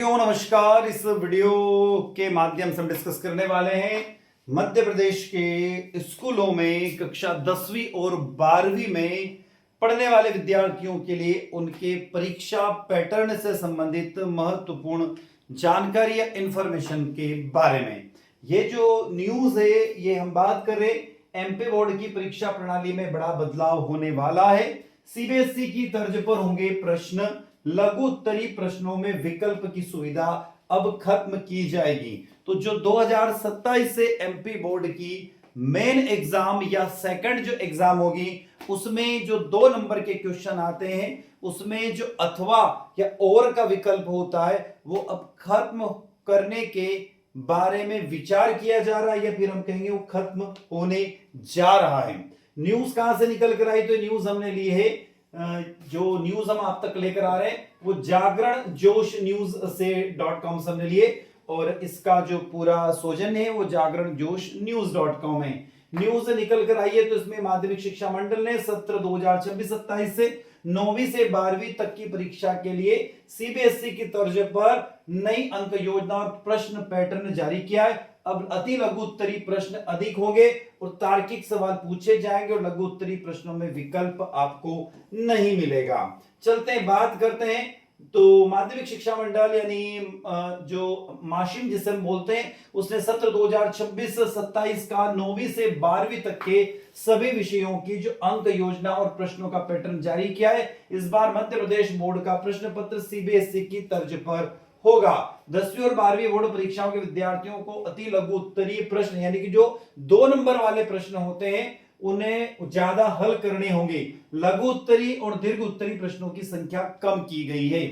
नमस्कार। इस वीडियो के माध्यम से हम डिस्कस करने वाले हैं मध्य प्रदेश के स्कूलों में कक्षा 10वीं और 12वीं में पढ़ने वाले विद्यार्थियों के लिए उनके परीक्षा पैटर्न से संबंधित महत्वपूर्ण जानकारी या इंफॉर्मेशन के बारे में। ये जो न्यूज है ये हम बात कर रहे एमपी बोर्ड की परीक्षा प्रणाली में बड़ा बदलाव होने वाला है। सीबीएसई की तर्ज पर होंगे प्रश्न, लघु उत्तरी प्रश्नों में विकल्प की सुविधा अब खत्म की जाएगी। तो जो 2027 से एमपी बोर्ड की मेन एग्जाम या सेकंड जो एग्जाम होगी उसमें जो 2 नंबर के क्वेश्चन आते हैं उसमें जो अथवा या और का विकल्प होता है वो अब खत्म करने के बारे में विचार किया जा रहा है या फिर हम कहेंगे वो खत्म होने जा रहा है। न्यूज कहां से निकल कर आई? तो न्यूज हमने ली है, जो न्यूज हम आप तक लेकर आ रहे हैं वो जागरण जोश न्यूज से .com से हमने लिए और इसका जो पूरा सौजन्य है वो जागरण जोश न्यूज.com है। न्यूज निकल कर आई है तो इसमें माध्यमिक शिक्षा मंडल ने सत्र 2026-27 से 9वीं से 12वीं तक की परीक्षा के लिए सीबीएसई की तर्ज पर नई अंक योजना और प्रश्न पैटर्न जारी किया है। अब अति लघु उत्तरी प्रश्न अधिक होंगे और तार्किक सवाल पूछे जाएंगे और लघु उत्तरी प्रश्नों में विकल्प आपको नहीं मिलेगा। चलते हैं, बात करते हैं। तो माध्यमिक शिक्षा मंडल यानी जो माशिम जिसे हम बोलते हैं उसने सत्र 2026-27 का 9वीं से 12वीं तक के सभी विषयों की जो अंक योजना और प्रश्नों का पैटर्न जारी किया है। इस बार मध्य प्रदेश बोर्ड का प्रश्न पत्र सीबीएसई की तर्ज पर होगा। 10वीं और 12वीं बोर्ड परीक्षाओं के विद्यार्थियों को अति लघु उत्तरीय प्रश्न यानी कि जो 2 नंबर वाले प्रश्न होते हैं उन्हें ज्यादा हल करने होंगे। लघु उत्तरी और दीर्घ उत्तरी प्रश्नों की संख्या कम की गई है।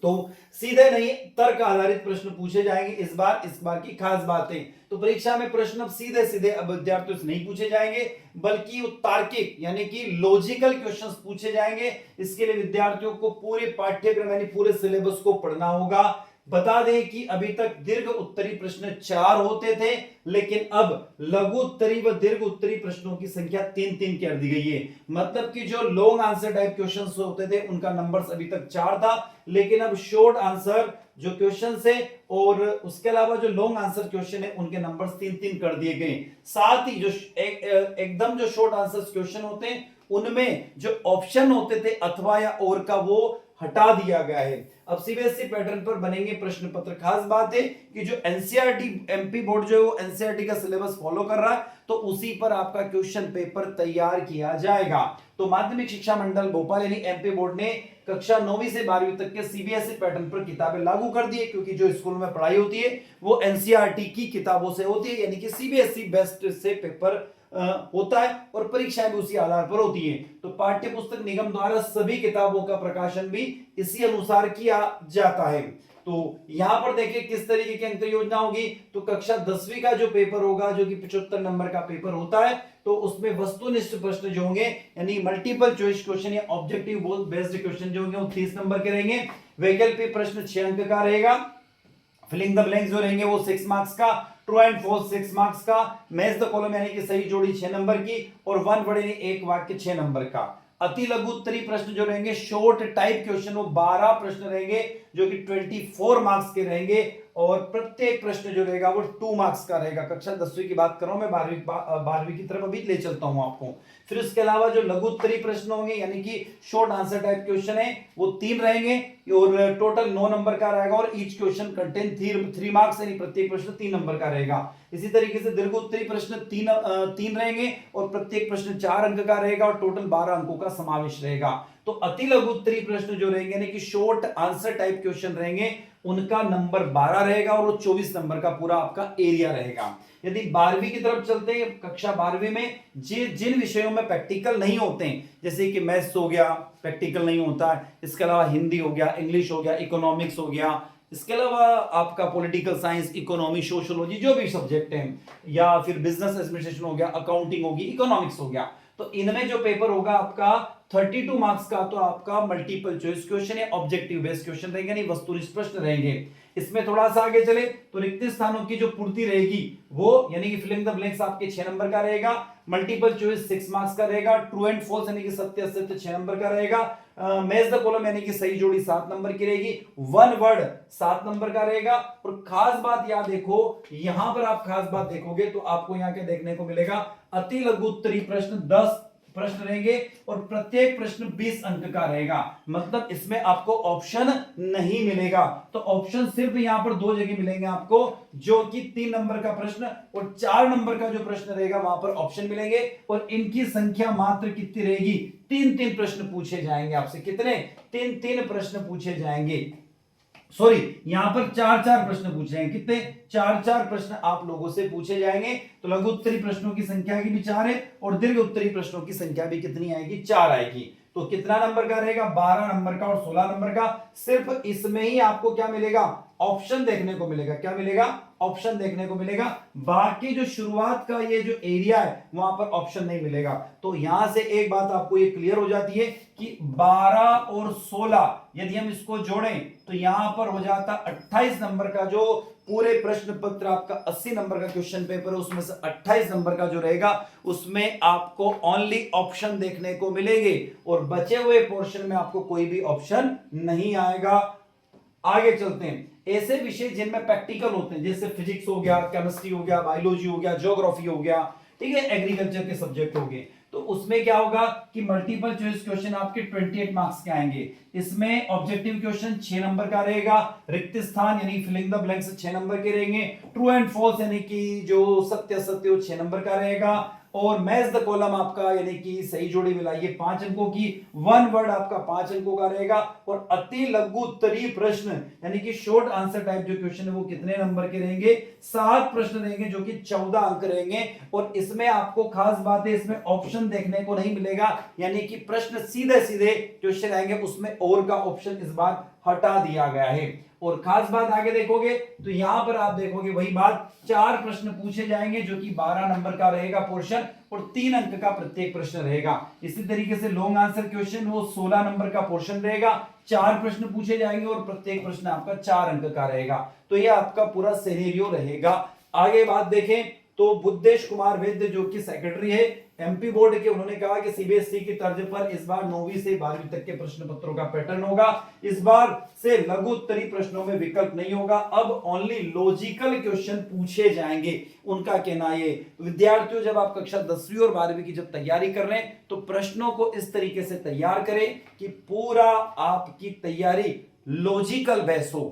तो सीधे नहीं तर्क आधारित प्रश्न पूछे जाएंगे इस बार की खास बातें। तो परीक्षा में प्रश्न अब सीधे सीधे अब विद्यार्थियों से नहीं पूछे जाएंगे बल्कि तार्किक यानी कि लॉजिकल क्वेश्चंस पूछे जाएंगे। इसके लिए विद्यार्थियों को पूरे पाठ्यक्रम यानी पूरे सिलेबस को पढ़ना होगा। बता दें कि अभी तक दीर्घ उत्तरी प्रश्न 4 होते थे लेकिन अब लघु उत्तरी व दीर्घ उत्तरी प्रश्नों की संख्या 3-3 कर दी गई है। मतलब कि जो लॉन्ग आंसर टाइप क्वेश्चंस होते थे उनका नंबर्स अभी तक 4 था लेकिन अब शॉर्ट आंसर जो क्वेश्चन है और उसके अलावा जो लॉन्ग आंसर क्वेश्चन है उनके नंबर्स 3-3 कर दिए गए। साथ ही जो एकदम जो शॉर्ट आंसर क्वेश्चन होते हैं उनमें जो ऑप्शन होते थे अथवा या और का वो हटा दिया गया है। अब सीबीएसई पैटर्न पर बनेंगे प्रश्न पत्र। खास बात है कि जो एनसीईआरटी एमपी बोर्ड जो है वो एनसीईआरटी का सिलेबस फॉलो कर रहा है तो उसी पर आपका क्वेश्चन पेपर तैयार किया जाएगा। तो माध्यमिक शिक्षा मंडल भोपाल यानी एमपी बोर्ड ने कक्षा 9वीं से 12वीं तक के सीबीएसई पैटर्न पर किताबें लागू कर दी है क्योंकि जो स्कूल में पढ़ाई होती है वो एनसीईआरटी की किताबों से होती है यानी कि सीबीएसई बेस्ड से पेपर होता है और परीक्षाएं भी उसी आधार पर होती है। तो पाठ्य पुस्तक निगम द्वारा सभी किताबों का प्रकाशन भी इसी अनुसार किया जाता है। तो यहां पर देखिए किस तरीके की अंक योजना होगी। तो कक्षा 10वीं का जो पेपर होगा जो कि 75 नंबर का पेपर होता है तो उसमें वस्तुनिष्ठ प्रश्न जो होंगे यानी मल्टीपल चॉइस क्वेश्चन या ऑब्जेक्टिव बेस्ड क्वेश्चन जो होंगे वो 30 नंबर के रहेंगे। वैकल्पिक प्रश्न 6 अंक का रहेगा। फिलिंग द ब्लैंक्स जो रहेंगे वो 6 मार्क्स का, ट्रू एंड फॉल्स 6 मार्क्स का, मैच द कॉलम यानी कि सही जोड़ी 6 नंबर की और वन वर्ड यानी एक वाक्य 6 नंबर का। अति लघु उत्तरी प्रश्न जो रहेंगे शॉर्ट टाइप क्वेश्चन वो 12 प्रश्न रहेंगे जो कि 24 मार्क्स के रहेंगे और प्रत्येक प्रश्न जो रहेगा वो 2 मार्क्स का रहेगा। कक्षा 10वीं की बात कर रहा हूं मैं, 12वीं की तरफ अभी ले चलता हूं आपको। फिर उसके अलावा जो लघु उत्तरी प्रश्न होंगे यानी कि शॉर्ट आंसर टाइप क्वेश्चन है वो 3 रहेंगे और टोटल 9 नंबर का रहेगा और ईच क्वेश्चन कंटेन 3 मार्क्स यानी प्रत्येक प्रश्न 3 नंबर का रहेगा। इसी तरीके से दीर्घ उत्तरी प्रश्न 3 रहेंगे और प्रत्येक प्रश्न 4 अंक का रहेगा और टोटल 12 अंकों का समावेश रहेगा। तो अति लघु उत्तरी प्रश्न जो रहेंगे यानी कि शॉर्ट आंसर टाइप क्वेश्चन रहेंगे उनका नंबर 12 रहेगा और वो 24 नंबर का पूरा आपका एरिया रहेगा। यदि 12वीं की तरफ चलते हैं, कक्षा 12वीं में जिन विषयों में प्रैक्टिकल नहीं होते हैं जैसे कि मैथ्स हो गया प्रैक्टिकल नहीं होता है, इसके अलावा हिंदी हो गया, इंग्लिश हो गया, इकोनॉमिक्स हो गया, इसके अलावा आपका पॉलिटिकल साइंस, इकोनॉमी, सोशियोलॉजी जो भी सब्जेक्ट हैं या फिर बिजनेस एडमिनिस्ट्रेशन हो गया, अकाउंटिंग होगी, इकोनॉमिक्स हो गया, तो इनमें जो पेपर होगा आपका 32 मार्क्स का तो आपका मल्टीपल चॉइस क्वेश्चन या ऑब्जेक्टिव बेस्ड क्वेश्चन रहेंगे नहीं वस्तुनिष्ठ प्रश्न रहेंगे। इसमें थोड़ा सा आगे चले तो रिक्त स्थानों की जो पूर्ति रहेगी वो यानी कि फिलिंग द ब्लैंक्स आपके 6 नंबर का रहेगा, मल्टीपल चॉइस 6 मार्क्स का रहेगा, ट्रू एंड फॉल्स यानी कि सत्य असत्य 6 नंबर का रहेगा, मैच द कॉलम यानी कि सही जोड़ी 7 नंबर की रहेगी, वन वर्ड 7 नंबर का रहेगा। और खास बात यहां देखो, यहां पर आप खास बात देखोगे तो आपको यहां क्या देखने को मिलेगा, अति लघु उत्तरी प्रश्न 10 प्रश्न रहेंगे और प्रत्येक प्रश्न 20 अंक का रहेगा। मतलब इसमें आपको ऑप्शन नहीं मिलेगा। तो ऑप्शन सिर्फ यहां पर 2 जगह मिलेंगे आपको, जो कि 3 नंबर का प्रश्न और 4 नंबर का जो प्रश्न रहेगा वहां पर ऑप्शन मिलेंगे। और इनकी संख्या मात्र कितनी रहेगी, 3-3 प्रश्न पूछे जाएंगे आपसे। कितने, 3-3 प्रश्न पूछे जाएंगे। सॉरी, यहां पर 4-4 प्रश्न पूछे जाएंगे। कितने, 4-4 प्रश्न आप लोगों से पूछे जाएंगे। तो लघु उत्तरी प्रश्नों की संख्या की भी 4 है और दीर्घ उत्तरी प्रश्नों की संख्या भी कितनी आएगी, 4 आएगी। तो कितना नंबर का रहेगा, 12 नंबर का और 16 नंबर का। सिर्फ इसमें ही आपको क्या मिलेगा, ऑप्शन देखने को मिलेगा। क्या मिलेगा, ऑप्शन देखने को मिलेगा। बाकी जो शुरुआत का ये जो एरिया है वहां पर ऑप्शन नहीं मिलेगा। तो यहां से एक बात आपको ये क्लियर हो जाती है कि 12 और 16 यदि हम इसको जोड़ें तो यहां पर हो जाता 28 नंबर का। जो पूरे प्रश्न पत्र आपका 80 नंबर का क्वेश्चन पेपर है उसमें से 28 नंबर का जो रहेगा उसमें आपको ओनली ऑप्शन देखने को मिलेंगे और बचे हुए पोर्शन में आपको कोई भी ऑप्शन नहीं आएगा। आगे चलते हैं। ऐसे विषय जिनमें प्रैक्टिकल होते हैं, जैसे फिजिक्स हो गया, केमिस्ट्री हो गया, बायोलॉजी हो गया, ज्योग्राफी हो गया, ठीक है, एग्रीकल्चर के सब्जेक्ट हो गए, तो उसमें क्या होगा कि मल्टीपल चॉइस क्वेश्चन आपके 28 मार्क्स के आएंगे। इसमें ऑब्जेक्टिव क्वेश्चन 6 नंबर का रहेगा, रिक्त स्थान यानी फिलिंग द ब्लैंक्स 6 नंबर के रहेंगे, ट्रू एंड फॉल्स यानी कि जो सत्य असत्य वो 6 नंबर का रहेगा, और मैच द कॉलम आपका यानी कि सही जोड़ी मिलाइए 5 अंकों की, वन वर्ड आपका 5 अंकों का रहेगा, और अति लघु उत्तरीय प्रश्न यानी कि शॉर्ट आंसर टाइप जो क्वेश्चन है वो कितने नंबर के रहेंगे, 7 प्रश्न रहेंगे जो कि 14 अंक रहेंगे। और इसमें आपको खास बात है, इसमें ऑप्शन देखने को नहीं मिलेगा, यानी कि प्रश्न सीधे सीधे क्वेश्चन आएंगे, उसमें और का ऑप्शन इस बार हटा दिया गया है। और खास बात आगे देखोगे तो यहां पर आप देखोगे वही बात, 4 प्रश्न पूछे जाएंगे जो कि 12 नंबर का रहेगा पोर्शन और 3 अंक का प्रत्येक प्रश्न रहेगा। इसी तरीके से लॉन्ग आंसर क्वेश्चन वो 16 नंबर का पोर्शन रहेगा, 4 प्रश्न पूछे जाएंगे और प्रत्येक प्रश्न आपका 4 अंक का रहेगा। तो यह आपका पूरा सिनेरियो रहेगा। आगे बात देखें तो बुद्धेश कुमार वैद्य जो कि सेक्रेटरी है एमपी बोर्ड के, उन्होंने कहा कि सीबीएसई की तर्ज पर इस बार 9वीं से 12वीं तक के प्रश्न पत्रों का पैटर्न होगा। इस बार से लघु उत्तरी प्रश्नों में विकल्प नहीं होगा, अब ओनली लॉजिकल क्वेश्चन पूछे जाएंगे। उनका कहना ये, विद्यार्थियों जब आप कक्षा 10वीं और 12वीं की जब तैयारी कर रहे हैं तो प्रश्नों को इस तरीके से तैयार करें कि पूरा आपकी तैयारी लॉजिकल बेस हो।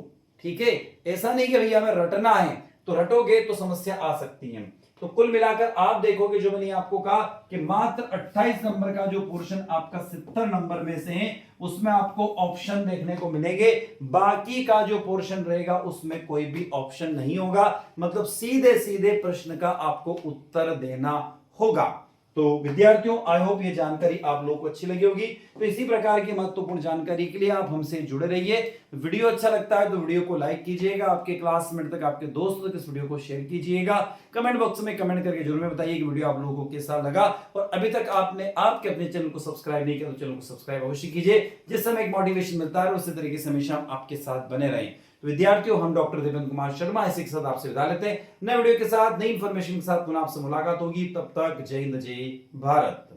ठीक है, ऐसा नहीं कि भैया हमें रटना है, तो रटोगे तो समस्या आ सकती है। तो कुल मिलाकर आप देखोगे जो मैंने आपको कहा कि मात्र 28 नंबर का जो पोर्शन आपका 70 नंबर में से है उसमें आपको ऑप्शन देखने को मिलेंगे, बाकी का जो पोर्शन रहेगा उसमें कोई भी ऑप्शन नहीं होगा। मतलब सीधे सीधे प्रश्न का आपको उत्तर देना होगा। तो विद्यार्थियों, आई होप ये जानकारी आप लोगों को अच्छी लगी होगी। तो इसी प्रकार की महत्वपूर्ण जानकारी के लिए आप हमसे जुड़े रहिए। वीडियो अच्छा लगता है तो वीडियो को लाइक कीजिएगा, आपके क्लासमेट तक, आपके दोस्तों तक इस वीडियो को शेयर कीजिएगा। कमेंट बॉक्स में कमेंट करके जरूर में बताइए कि वीडियो आप लोगों को कैसा लगा। और अभी तक आपने आपके अपने चैनल को सब्सक्राइब नहीं किया तो चैनल को सब्सक्राइब अवश्य कीजिए, जिससे हमें एक मोटिवेशन मिलता है और उसी तरीके से हमेशा हम आपके साथ बने रहें। तो विद्यार्थियों, हम डॉक्टर देवेंद्र कुमार शर्मा इसी के साथ आपसे विदा लेते हैं। नए वीडियो के साथ, नई इंफॉर्मेशन के साथ पुनः आपसे मुलाकात होगी। तब तक जय हिंद, जय भारत।